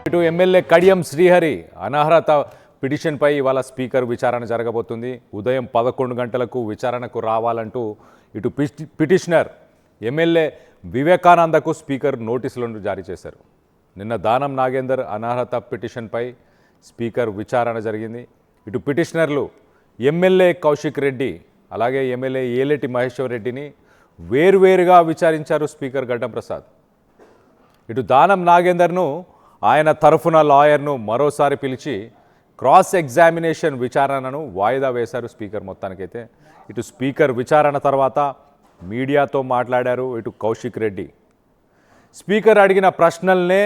ఇటు ఎమ్మెల్యే కడియం శ్రీహరి అనర్హత పిటిషన్పై ఇవాళ స్పీకర్ విచారణ జరగబోతుంది. ఉదయం 11 గంటలకు విచారణకు రావాలంటూ ఇటు పిటిషనర్ ఎమ్మెల్యే వివేకానందకు స్పీకర్ నోటీసులను జారీ చేశారు. నిన్న దానం నాగేందర్ అనర్హత పిటిషన్పై స్పీకర్ విచారణ జరిగింది. ఇటు పిటిషనర్లు ఎమ్మెల్యే కౌశిక్ రెడ్డి అలాగే ఎమ్మెల్యే ఏలేటి మహేశ్వర్ రెడ్డిని వేరువేరుగా విచారించారు స్పీకర్ గడ్డం ప్రసాద్. ఇటు దానం నాగేందర్ను ఆయన తరఫున లాయర్ను మరోసారి పిలిచి క్రాస్ ఎగ్జామినేషన్ విచారణను వాయిదా వేశారు స్పీకర్. మొత్తానికైతే ఇటు స్పీకర్ విచారణ తర్వాత మీడియాతో మాట్లాడారు ఇటు కౌశిక్ రెడ్డి. స్పీకర్ అడిగిన ప్రశ్నల్నే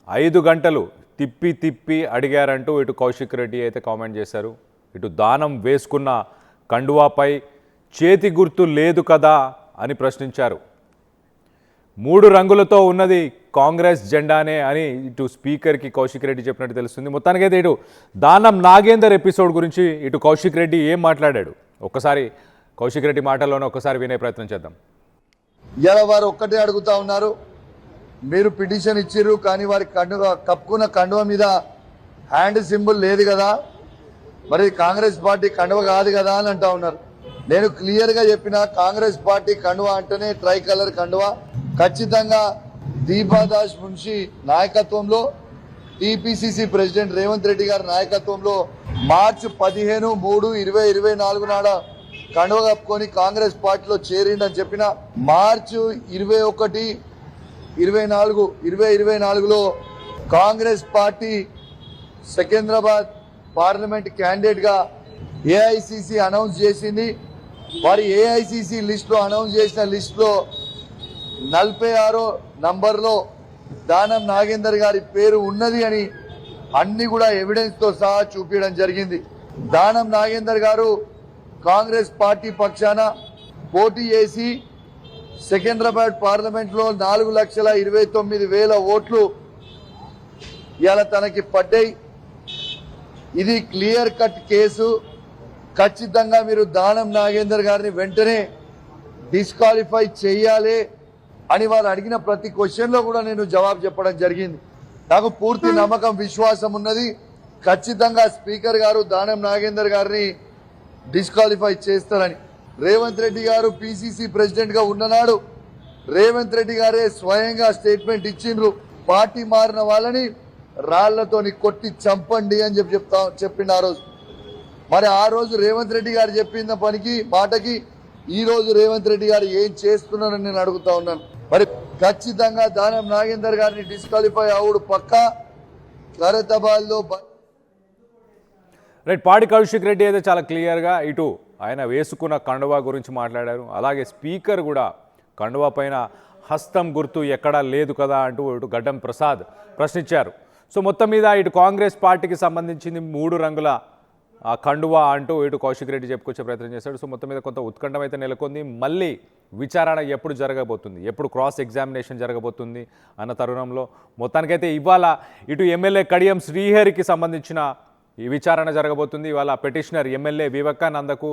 5 గంటలు తిప్పి తిప్పి అడిగారంటూ ఇటు కౌశిక్ రెడ్డి అయితే కామెంట్ చేశారు. ఇటు దానం వేసుకున్న కండువాపై చేతి గుర్తు లేదు కదా అని ప్రశ్నించారు. 3 రంగులతో ఉన్నది కాంగ్రెస్ జెండానే అని ఇటు స్పీకర్కి కౌశిక్ రెడ్డి చెప్పినట్టు తెలుస్తుంది. మొత్తానికైతే ఇటు దానం నాగేందర్ ఎపిసోడ్ గురించి ఇటు కౌశిక్ రెడ్డి ఏం మాట్లాడాడు ఒక్కసారి కౌశిక్ రెడ్డి మాటల్లోనే ఒక్కసారి వినే ప్రయత్నం చేద్దాం. ఇలా వారు ఒక్కటే అడుగుతా ఉన్నారు, మీరు పిటిషన్ ఇచ్చిర్రు కానీ వారి కప్పుకున్న కండువ మీద హ్యాండ్ సింబల్ లేదు కదా, మరి కాంగ్రెస్ పార్టీ కండువ కాదు కదా అని అంటా ఉన్నారు. నేను క్లియర్గా చెప్పిన కాంగ్రెస్ పార్టీ కండువ అంటేనే ట్రై కలర్ కండువ. ఖచ్చితంగా దీపాదాస్ మున్షి నాయకత్వంలో టీపీసీసీ ప్రెసిడెంట్ రేవంత్ రెడ్డి గారి నాయకత్వంలో మార్చి 15/3/2024 నాడ కండువ కప్పుకొని కాంగ్రెస్ పార్టీలో చేరిండని చెప్పిన. మార్చి 21/2024లో Congress party Secunderabad parliament candidate గా ఏఐసిసి అనౌన్స్ చేసింది. వారి ఏఐసిసి లిస్ట్ లో అనౌన్స్ చేసిన లిస్ట్ లో 46వ నంబర్లో దానం నాగేందర్ గారి పేరు ఉన్నది అని అన్ని కూడా ఎవిడెన్స్ తో సహా చూపించడం జరిగింది. దానం నాగేందర్ గారు కాంగ్రెస్ పార్టీ పక్షాన పోటీ చేసి సికింద్రాబాద్ పార్లమెంట్ లో 4,29,000 ఓట్లు ఇవాళ తనకి పడ్డాయి. ఇది క్లియర్ కట్ కేసు. ఖచ్చితంగా మీరు దానం నాగేందర్ గారిని వెంటనే డిస్క్వాలిఫై చేయాలి అని వారు అడిగిన ప్రతి క్వశ్చన్ లో కూడా నేను జవాబు చెప్పడం జరిగింది. నాకు పూర్తి నమ్మకం విశ్వాసం ఉన్నది, ఖచ్చితంగా స్పీకర్ గారు దానం నాగేందర్ గారిని డిస్క్వాలిఫై చేస్తారని. రేవంత్ రెడ్డి గారు పిసిసి ప్రెసిడెంట్ గా ఉన్ననాడు రేవంత్ రెడ్డి గారే స్వయంగా స్టేట్మెంట్ ఇచ్చిండ్రు, పార్టీ మారిన వాళ్ళని రాళ్లతోని కొట్టి చంపండి అని చెప్పిండు ఆ రోజు. మరి ఆ రోజు రేవంత్ రెడ్డి గారు చెప్పిన మాటకి ఈ రోజు రేవంత్ రెడ్డి గారు ఏం చేస్తున్నారని నేను అడుగుతా ఉన్నాను. మరి ఖచ్చితంగా దానం నాగేందర్ గారిని డిస్క్వాలిఫై అవుడు పక్కా. ఖైరతాబాద్లో రైట్. పాడి కౌశిక్ రెడ్డి అయితే చాలా క్లియర్గా ఇటు ఆయన వేసుకున్న కండువా గురించి మాట్లాడారు. అలాగే స్పీకర్ కూడా కండువా పైన హస్తం గుర్తు ఎక్కడా లేదు కదా అంటూ ఇటు గడ్డం ప్రసాద్ ప్రశ్నించారు. సో మొత్తం మీద ఇటు కాంగ్రెస్ పార్టీకి సంబంధించింది 3 రంగుల ఆ కండువా అంటూ ఇటు కౌశిక్ రెడ్డి చెప్పుకొచ్చే ప్రయత్నం చేశాడు. సో మొత్తం మీద కొంత ఉత్కంఠం అయితే నెలకొంది. మళ్ళీ విచారణ ఎప్పుడు జరగబోతుంది, ఎప్పుడు క్రాస్ ఎగ్జామినేషన్ జరగబోతుంది అన్న తరుణంలో మొత్తానికైతే ఇవాళ ఇటు ఎమ్మెల్యే కడియం శ్రీహరికి సంబంధించిన ఈ విచారణ జరగబోతుంది. ఇవాళ పిటిషనర్ ఎమ్మెల్యే వివేకానందకు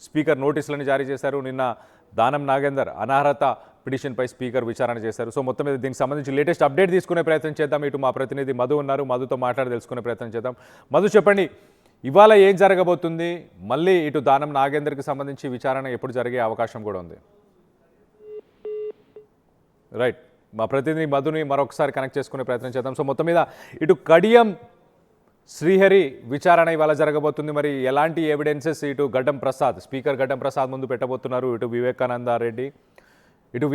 స్పీకర్ నోటీసులను జారీ చేశారు. నిన్న దానం నాగేందర్ అనర్హత పిటిషన్పై స్పీకర్ విచారణ చేశారు. సో మొత్తం మీద దీనికి సంబంధించి లేటెస్ట్ అప్డేట్ తీసుకునే ప్రయత్నం చేద్దాం. ఇటు మా ప్రతినిధి మధు ఉన్నారు, మధుతో మాట్లాడి తెలుసుకునే ప్రయత్నం చేద్దాం. మధు చెప్పండి, ఇవాళ ఏం జరగబోతుంది? మళ్ళీ ఇటు దానం నాగేందర్కి సంబంధించి విచారణ ఎప్పుడు జరిగే అవకాశం కూడా ఉంది? రైట్, మా ప్రతినిధి మధుని మరొకసారి కనెక్ట్ చేసుకునే ప్రయత్నం చేద్దాం. సో మొత్తం మీద ఇటు కడియం శ్రీహరి విచారణ ఇవాళ జరగబోతుంది. మరి ఎలాంటి ఎవిడెన్సెస్ ఇటు గడ్డం ప్రసాద్ స్పీకర్ గడ్డం ప్రసాద్ ముందు పెట్టబోతున్నారు? ఇటు వివేకానంద రెడ్డి, ఇటు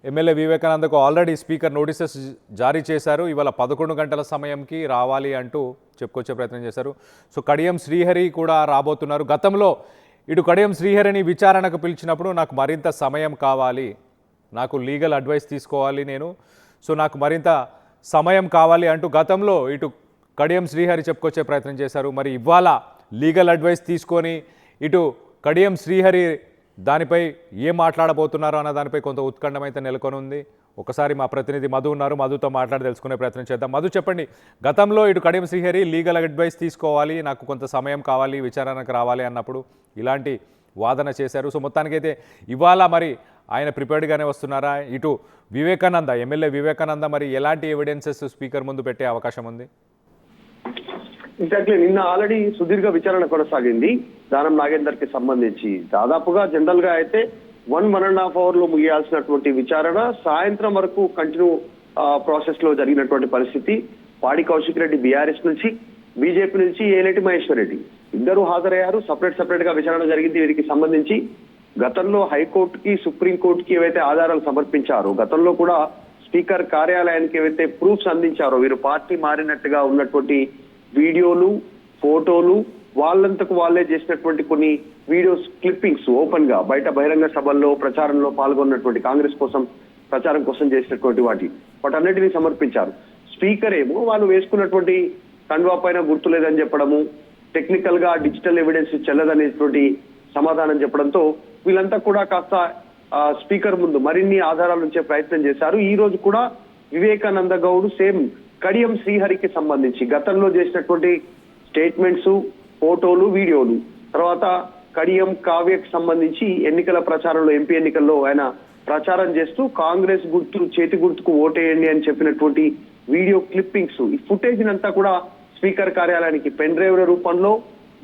ఎమ్మెల్యే వివేకానందకు ఆల్రెడీ స్పీకర్ నోటీసెస్ జారీ చేశారు. ఇవాళ 11 గంటల సమయంకి రావాలి అంటూ చెప్పుకొచ్చే ప్రయత్నం చేశారు. సో కడియం శ్రీహరి కూడా రాబోతున్నారు. గతంలో ఇటు కడియం శ్రీహరిని విచారణకు పిలిచినప్పుడు నాకు మరింత సమయం కావాలి, నాకు లీగల్ అడ్వైస్ తీసుకోవాలి నేను, సో నాకు మరింత సమయం కావాలి అంటూ గతంలో ఇటు కడియం శ్రీహరి చెప్పుకొచ్చే ప్రయత్నం చేశారు. మరి ఇవాళ లీగల్ అడ్వైస్ తీసుకొని ఇటు కడియం శ్రీహరి దానిపై ఏం మాట్లాడబోతున్నారు అన్న దానిపై కొంత ఉత్కంఠం అయితే నెలకొని ఉంది. ఒకసారి మా ప్రతినిధి మధు ఉన్నారు, మధుతో మాట్లాడి తెలుసుకునే ప్రయత్నం చేద్దాం. మధు చెప్పండి, గతంలో ఇటు కడియం శ్రీహరి లీగల్ అడ్వైస్ తీసుకోవాలి, నాకు కొంత సమయం కావాలి, విచారణకు రావాలి అన్నప్పుడు ఇలాంటి వాదన చేశారు. సో మొత్తానికైతే ఇవాళ మరి ఆయన ప్రిపేర్డ్గానే వస్తున్నారా? ఇటు వివేకానంద, ఎమ్మెల్యే వివేకానంద మరి ఎలాంటి ఎవిడెన్సెస్ స్పీకర్ ముందు పెట్టే అవకాశం ఉంది? ఎగ్జాక్ట్లీ నిన్న ఆల్రెడీ సుదీర్ఘ విచారణ కొనసాగింది దానం నాగేందర్ కి సంబంధించి. దాదాపుగా జనరల్ గా అయితే 1.5 hours లో ముగియాల్సినటువంటి విచారణ సాయంత్రం వరకు కంటిన్యూ ప్రాసెస్ లో జరిగినటువంటి పరిస్థితి. పాడి కౌశిక్ రెడ్డి బీఆర్ఎస్ నుంచి, బీజేపీ నుంచి ఏలేటి మహేశ్వర్ రెడ్డి ఇద్దరు హాజరయ్యారు. సపరేట్ గా విచారణ జరిగింది వీరికి సంబంధించి. గతంలో హైకోర్టుకి, సుప్రీంకోర్టుకి ఏవైతే ఆధారాలు సమర్పించారో, గతంలో కూడా స్పీకర్ కార్యాలయానికి ఏవైతే ప్రూఫ్స్ అందించారో, వీరు పార్టీ మారినట్టుగా ఉన్నటువంటి వీడియోలు, ఫోటోలు, వాళ్ళంతకు వాళ్ళే చేసినటువంటి కొన్ని వీడియోస్ క్లిప్పింగ్స్ ఓపెన్ గా బయట బహిరంగ సభల్లో ప్రచారంలో పాల్గొన్నటువంటి కాంగ్రెస్ కోసం ప్రచారం కోసం చేసినటువంటి వాటన్నిటిని సమర్పించారు. స్పీకర్ ఏమో వాళ్ళు వేసుకున్నటువంటి కండువా పైన గుర్తు లేదని చెప్పడము, టెక్నికల్ గా డిజిటల్ ఎవిడెన్స్ చెల్లదనేటువంటి సమాధానం చెప్పడంతో వీళ్ళంతా కూడా కాస్త స్పీకర్ ముందు మరిన్ని ఆధారాలు ఉంచే ప్రయత్నం చేశారు. ఈ రోజు కూడా వివేకానంద గౌడ్ సేమ్ కడియం శ్రీహరికి సంబంధించి గతంలో చేసినటువంటి స్టేట్మెంట్స్, ఫోటోలు, వీడియోలు, తర్వాత కడియం కావ్యకు సంబంధించి ఎన్నికల ప్రచారంలో, ఎంపీ ఎన్నికల్లో ఆయన ప్రచారం చేస్తూ కాంగ్రెస్ గుర్తు, చేతి గుర్తుకు ఓటేయండి అని చెప్పినటువంటి వీడియో క్లిప్పింగ్స్, ఈ ఫుటేజ్ అంతా కూడా స్పీకర్ కార్యాలయానికి పెన్ డ్రైవ్ల రూపంలో,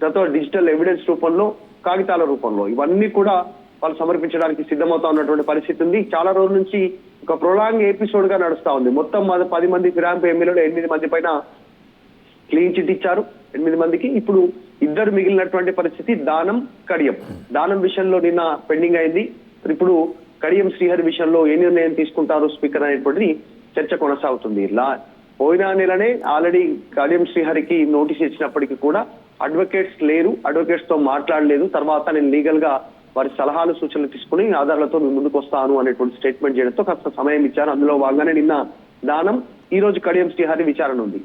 తర్వాత డిజిటల్ ఎవిడెన్స్ రూపంలో, కాగితాల రూపంలో ఇవన్నీ కూడా వాళ్ళు సమర్పించడానికి సిద్ధమవుతా ఉన్నటువంటి పరిస్థితి ఉంది. చాలా రోజుల నుంచి ఒక ప్రొలాంగ్ ఎపిసోడ్ గా నడుస్తా ఉంది. మొత్తం 10 మంది ఫిరాయింపు ఎమ్మెల్యేలు 8 మంది పైన క్లీన్ చిట్ ఇచ్చారు. 8 మందికి ఇప్పుడు 2 మిగిలినటువంటి పరిస్థితి దానం, కడియం. దానం విషయంలో నిన్న పెండింగ్ అయింది. ఇప్పుడు కడియం శ్రీహరి విషయంలో ఏ నిర్ణయం తీసుకుంటారు స్పీకర్ అనేటువంటిది చర్చ కొనసాగుతుంది. పోయిన నెలనే ఆల్రెడీ కడియం శ్రీహరికి నోటీస్ ఇచ్చినప్పటికీ కూడా అడ్వకేట్స్ లేరు, అడ్వకేట్స్ తో మాట్లాడలేదు. తర్వాత నేను లీగల్ గా వారి సలహాలు, సూచనలు తీసుకుని ఆధారాలతో మీ ముందుకు వస్తాను అనేటువంటి స్టేట్మెంట్ చేయడంతో కాస్త సమయం ఇచ్చారు. అందులో భాగంగానే నిన్న దానం, ఈ రోజు కడియం శ్రీహరి విచారణ ఉంది.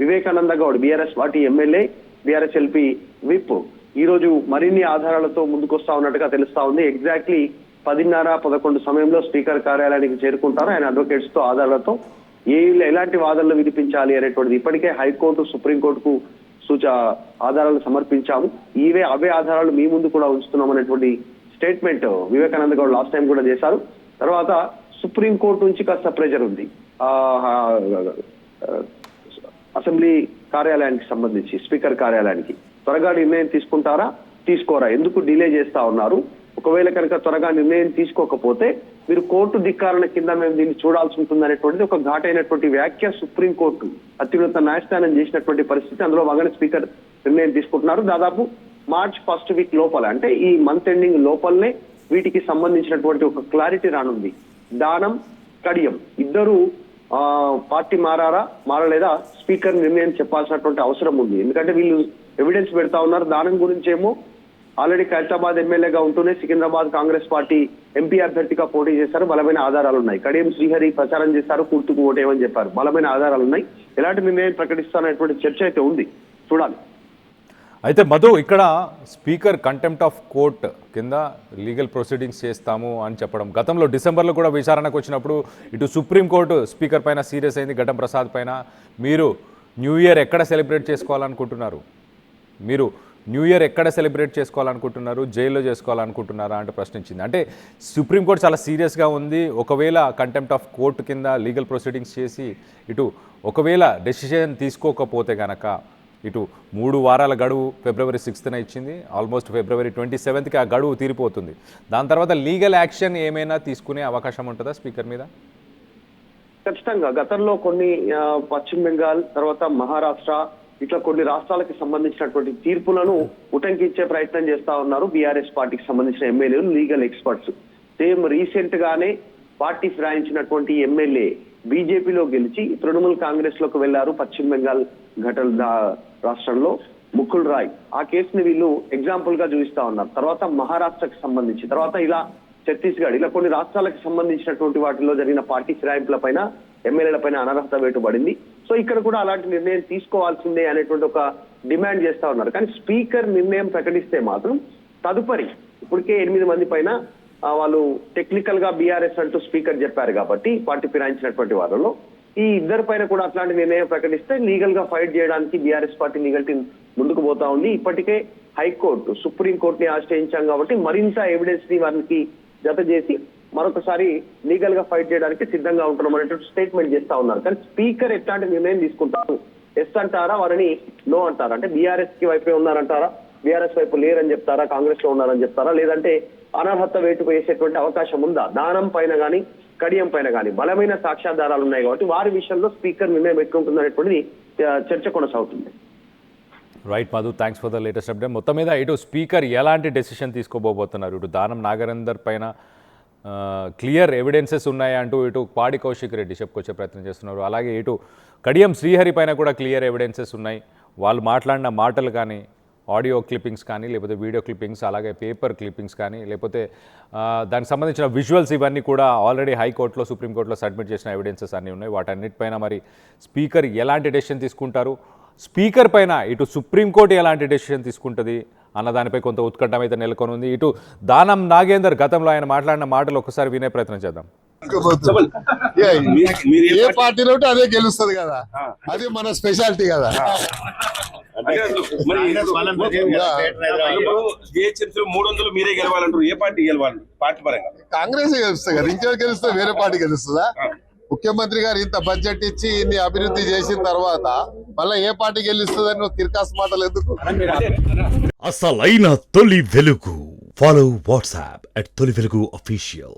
Vivekananda Goud BRS party MLA, BRS LP whip ఈ రోజు మరిన్ని ఆధారాలతో ముందుకు వస్తా ఉన్నట్టుగా తెలుస్తా ఉంది. ఎగ్జాక్ట్లీ 10:30-11 సమయంలో స్పీకర్ కార్యాలయానికి చేరుకుంటారు. ఆయన అడ్వకేట్స్ తో ఆధారాలతో ఎలాంటి వాదనలు వినిపించాలి అనేటువంటిది ఇప్పటికే హైకోర్టు, సుప్రీంకోర్టుకు ఆధారాలు సమర్పించాము. అవే ఆధారాలు మీ ముందు కూడా ఉంచుతున్నాం అనేటువంటి statement Vivekananda Goud last time కూడా చేశారు. తర్వాత సుప్రీంకోర్టు నుంచి కాస్త ప్రెజర్ ఉంది అసెంబ్లీ కార్యాలయానికి సంబంధించి, స్పీకర్ కార్యాలయానికి. త్వరగా నిర్ణయం తీసుకుంటారా, తీసుకోరా, ఎందుకు డిలే చేస్తా ఉన్నారు? ఒకవేళ కనుక త్వరగా నిర్ణయం తీసుకోకపోతే మీరు కోర్టు ధిక్కారణ కింద మేము దీన్ని చూడాల్సి ఉంటుంది అనేటువంటిది ఒక ఘాటైనటువంటి వ్యాఖ్య సుప్రీంకోర్టు అత్యున్నత న్యాయస్థానం చేసినటువంటి పరిస్థితి. అందులో భాగంగా స్పీకర్ నిర్ణయం తీసుకుంటున్నారు. దాదాపు మార్చ్ 1st వీక్ లోపల, అంటే ఈ మంత్ ఎండింగ్ లోపలనే వీటికి సంబంధించినటువంటి ఒక క్లారిటీ రానుంది. దానం, కడియం ఇద్దరు పార్టీ మారలేదా స్పీకర్ నిర్ణయం చెప్పాల్సినటువంటి అవసరం ఉంది. ఎందుకంటే వీళ్ళు ఎవిడెన్స్ పెడతా ఉన్నారు. దానం గురించేమో ఆల్రెడీ ఖైరతాబాద్ ఎమ్మెల్యేగా ఉంటూనే సికింద్రాబాద్ కాంగ్రెస్ పార్టీ ఎంపీ అభ్యర్థిగా పోటీ చేశారు. బలమైన ఆధారాలు ఉన్నాయి. కడియం శ్రీహరి ప్రచారం చేశారు, గుర్తుకు ఓటేయమని చెప్పారు. బలమైన ఆధారాలు ఉన్నాయి. ఎలాంటి నిర్ణయం ప్రకటిస్తారనేటువంటి చర్చ అయితే ఉంది, చూడాలి. అయితే మధు, ఇక్కడ స్పీకర్ కంటెంప్ట్ ఆఫ్ కోర్ట్ కింద లీగల్ ప్రొసీడింగ్స్ చేస్తాము అని చెప్పడం, గతంలో డిసెంబర్లో కూడా విచారణకు వచ్చినప్పుడు ఇటు సుప్రీంకోర్టు స్పీకర్ పైన సీరియస్ అయింది, ఘటం ప్రసాద్ పైన. మీరు న్యూ ఇయర్ ఎక్కడ సెలబ్రేట్ చేసుకోవాలనుకుంటున్నారు? మీరు న్యూ ఇయర్ ఎక్కడ సెలబ్రేట్ చేసుకోవాలనుకుంటున్నారు? జైల్లో చేసుకోవాలనుకుంటున్నారా అంటే ప్రశ్నించింది. అంటే సుప్రీంకోర్టు చాలా సీరియస్గా ఉంది. ఒకవేళ కంటెంప్ట్ ఆఫ్ కోర్టు కింద లీగల్ ప్రొసీడింగ్స్ చేసి ఇటు ఒకవేళ డెసిషన్ తీసుకోకపోతే కనుక ఇటు 3 వారాల గడువు February 6th ఇచ్చింది. ఆల్మోస్ట్ February 27th ఆ గడువు తీరిపోతుంది. దాని తర్వాత లీగల్ యాక్షన్ ఏమైనా తీసుకునే అవకాశం ఉంటుందా స్పీకర్ మీద? ఖచ్చితంగా గతంలో కొన్ని పశ్చిమ బెంగాల్, తర్వాత మహారాష్ట్ర, ఇట్లా కొన్ని రాష్ట్రాలకు సంబంధించినటువంటి తీర్పులను ఉటంకించే ప్రయత్నం చేస్తా ఉన్నారు బీఆర్ఎస్ పార్టీకి సంబంధించిన ఎమ్మెల్యేలు, లీగల్ ఎక్స్పర్ట్స్. సేమ్ రీసెంట్ గానే పార్టీ ఫిరాయించినటువంటి ఎమ్మెల్యే బీజేపీలో గెలిచి తృణమూల్ కాంగ్రెస్ లోకి వెళ్లారు పశ్చిమ బెంగాల్ రాష్ట్రంలో, ముకుల్ రాయ్. ఆ కేసుని వీళ్ళు ఎగ్జాంపుల్ గా చూపిస్తా ఉన్నారు. తర్వాత మహారాష్ట్రకు సంబంధించి, తర్వాత ఇలా ఛత్తీస్గఢ్, ఇలా కొన్ని రాష్ట్రాలకు సంబంధించినటువంటి వాటిలో జరిగిన పార్టీ ఫిరాయింపుల పైన, ఎమ్మెల్యేల పైన అనర్హత వేటు పడింది. సో ఇక్కడ కూడా అలాంటి నిర్ణయం తీసుకోవాల్సిందే అనేటువంటి ఒక డిమాండ్ చేస్తా ఉన్నారు. కానీ స్పీకర్ నిర్ణయం ప్రకటిస్తే మాత్రం తదుపరి ఇప్పటికే 8 మంది పైన వాళ్ళు టెక్నికల్ గా బీఆర్ఎస్ అంటూ స్పీకర్ చెప్పారు కాబట్టి పార్టీ ఫిరాయించినటువంటి వాళ్ళలో ఈ 2 పైన కూడా అట్లాంటి నిర్ణయం ప్రకటిస్తే లీగల్ గా ఫైట్ చేయడానికి బీఆర్ఎస్ పార్టీ లీగల్ టీం ముందుకు పోతా ఉంది. ఇప్పటికే హైకోర్టు, సుప్రీంకోర్టుని ఆశ్రయించాం కాబట్టి మరింత ఎవిడెన్స్ ని వారికి జత చేసి మరొకసారి లీగల్ గా ఫైట్ చేయడానికి సిద్ధంగా ఉంటున్నాం అనేటువంటి స్టేట్మెంట్ చేస్తా ఉన్నారు. కానీ స్పీకర్ ఎట్లాంటి నిర్ణయం తీసుకుంటారు, ఎస్ అంటారా వారిని నో అంటారా, అంటే బీఆర్ఎస్ కి వైపే ఉన్నారంటారా, బీఆర్ఎస్ వైపు లేరని చెప్తారా, కాంగ్రెస్ లో ఉన్నారని చెప్తారా, లేదంటే అనర్హత వేటుకు వేసేటువంటి అవకాశం ఉందా? దానం పైన కానీ కడియం పైన కానీ బలమైన సాక్ష్యాధారాలు ఉన్నాయి కాబట్టి వారి విషయంలో స్పీకర్ నిర్ణయం ఎట్లుంటుంది అనేటువంటిది చర్చ కొనసాగుతుంది. Right Madhu, thanks for the latest update. మొత్తం మీద ఇటు స్పీకర్ ఎలాంటి డెసిషన్ తీసుకోబోతున్నారు, ఇటు దానం నాగేందర్ పైన క్లియర్ ఎవిడెన్సెస్ ఉన్నాయా అంటూ ఇటు పాడి కౌశిక్ రెడ్డి చెప్పుకొచ్చే ప్రయత్నం చేస్తున్నారు. అలాగే ఇటు కడియం శ్రీహరి పైన కూడా క్లియర్ ఎవిడెన్సెస్ ఉన్నాయి. వాళ్ళు మాట్లాడిన మాటలు కానీ, ఆడియో క్లిప్పింగ్స్ కానీ, లేకపోతే వీడియో క్లిప్పింగ్స్, అలాగే పేపర్ క్లిప్పింగ్స్ కానీ, లేకపోతే దానికి సంబంధించిన విజువల్స్ ఇవన్నీ కూడా ఆల్రెడీ హైకోర్టులో, సుప్రీంకోర్టులో సబ్మిట్ చేసిన ఎవిడెన్సెస్ అన్నీ ఉన్నాయి. వాటన్నిటిపైన మరి స్పీకర్ ఎలాంటి డెసిషన్ తీసుకుంటారు, స్పీకర్ పైన ఇటు సుప్రీంకోర్టు ఎలాంటి డెసిషన్ తీసుకుంటుంది అన్న దానిపై కొంత ఉత్కంఠం అయితే నెలకొని ఉంది. ఇటు దానం నాగేందర్ గతంలో ఆయన మాట్లాడిన మాటలు ఒకసారి వినే ప్రయత్నం చేద్దాం. ఏ పార్టీలో ఉంటే అదే గెలుస్తుంది కదా, అది మన స్పెషాలిటీ కదా. జిహెచ్ఎంసీ 300 మీరే గెలవాలంటారు, ఏ పార్టీ గెలవాలి? పార్టీ పరంగా కాంగ్రెస్ గెలుస్తుంది కదా, ఇంకెవరు గెలుస్తుంది? వేరే పార్టీ గెలుస్తుందా? ముఖ్యమంత్రి గారు ఇంత బడ్జెట్ ఇచ్చి ఇన్ని అభివృద్ధి చేసిన తర్వాత మళ్ళీ ఏ పార్టీ గెలుస్తుందని నువ్వు తిరకాసు మాటలు ఎందుకు? అసలైన తొలి వెలుగు. ఫాలో వాట్సాప్ @తొలి వెలుగు official.